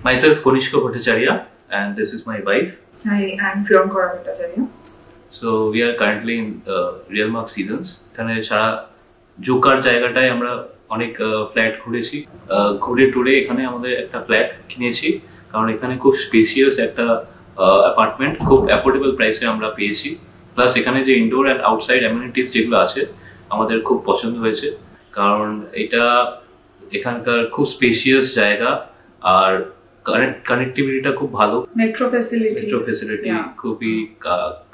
Myself Konishka Bhattacharya, and this is my wife. Hi, I'm Priyankara Bhattacharya. So we are currently in Realmark Seasons. এখানে সারা Joker জায়গাটায় আমরা অনেক flat ঘুরেছি, ঘুরে টুরে এখানে আমাদের একটা ফ্ল্যাট কিনেছি, কারণ এখানে খুব স্পেসিয়াস একটা অ্যাপার্টমেন্ট খুব অ্যাফোর্ডেবল প্রাইসে আমরা পেয়েছি। প্লাস এখানে যে ইনডোর অ্যান্ড আউটসাইড অ্যামিনিটিস যেগুলো আছে আমাদের খুব পছন্দ হয়েছে, কারণ এটা এখানকার খুব স্পেসিয়াস জায়গা আর কানেক্টিভিটিটা খুব ভালো। মেট্রো ফ্যাসিলিটি খুবই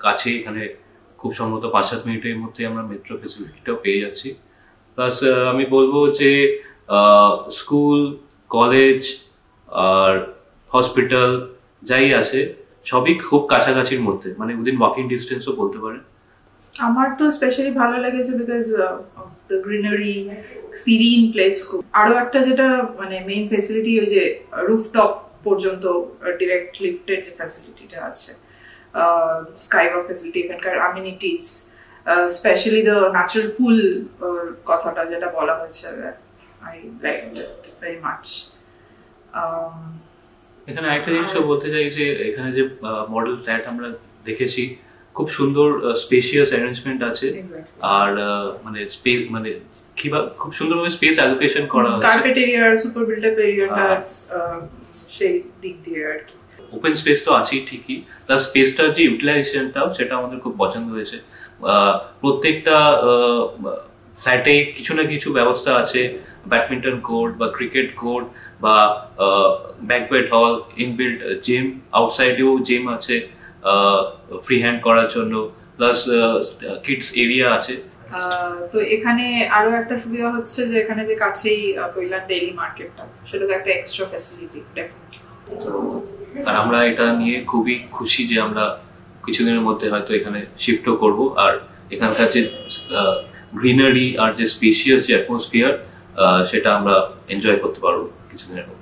কাছে, এখানে খুব সম্ভবত 5-7 মিনিটের মধ্যে আমরা মেট্রো ফ্যাসিলিটিটাও পেয়ে যাচ্ছি। প্লাস আমি বলবো যে স্কুল, কলেজ আর হসপিটাল যাই আছে সবই খুব কাছাকাছির মধ্যে, মানে উইদিন ওয়াকিং ডিস্টেন্সও বলতে পারেন। আমার তো স্পেশালি ভালো লেগেছে because of the greenery, Sirin place. আরো একটা যেটা মানে মেইন ফ্যাসিলিটি, ওই যে রুফটপ পর্যন্ত ডিরেক্ট লিফটের যে ফ্যাসিলিটিটা আছে, স্কাইওয়াক ফ্যাসিলিটি, এখানকার অ্যামিনিটিস, স্পেশালি দ্য ন্যাচারাল পুল কথাটা যেটা বলা হয়েছে, I like it very much. এখানে আরেকটা জিনিসও বলতে চাই যে এখানে যে মডেল ফ্ল্যাট আমরা দেখেছি খুব সুন্দর স্পেশিয়াস অ্যারেঞ্জমেন্ট আছে, আর মানে স্পেস মানে খুব সুন্দরভাবে স্পেস অ্যালোকেশন করা হয়েছে। কার্পেট এরিয়া আর সুপার বিল্ট আপ এরিয়াটা সেই দিক দিয়ে আর কি ওপেন স্পেস তো আছেই ঠিকই, প্লাস স্পেসটার যে ইউটিলাইজেশনটাও সেটা আমাদের খুব পছন্দ হয়েছে। প্রত্যেকটা ফ্ল্যাটে কিছু না কিছু ব্যবস্থা আছে, ব্যাডমিন্টন কোর্ট বা ক্রিকেট কোর্ট বা ব্যাকওয়েট হল, ইনবিল্ট জিম, আউটসাইডেও জিম আছে ফ্রি হ্যান্ড করার জন্য, প্লাস কিডস এরিয়া আছে। তো এখানে আরো একটা সুবিধা হচ্ছে যে এখানে যে কাছেই কৈলান ডেইলি মার্কেটটা, সেটা তো একটা এক্সট্রা ফ্যাসিলিটি ডেফিনেটলি। আর আমরা এটা নিয়ে খুবই খুশি যে আমরা কিছুদিনের মধ্যে হয়তো এখানে শিফটও করব, আর এখানকার যে গ্রিনারি আর যে স্পেশিয়াস যে অ্যাটমসফিয়ার সেটা আমরা এনজয় করতে পারবো কিছুদিনের মধ্যে।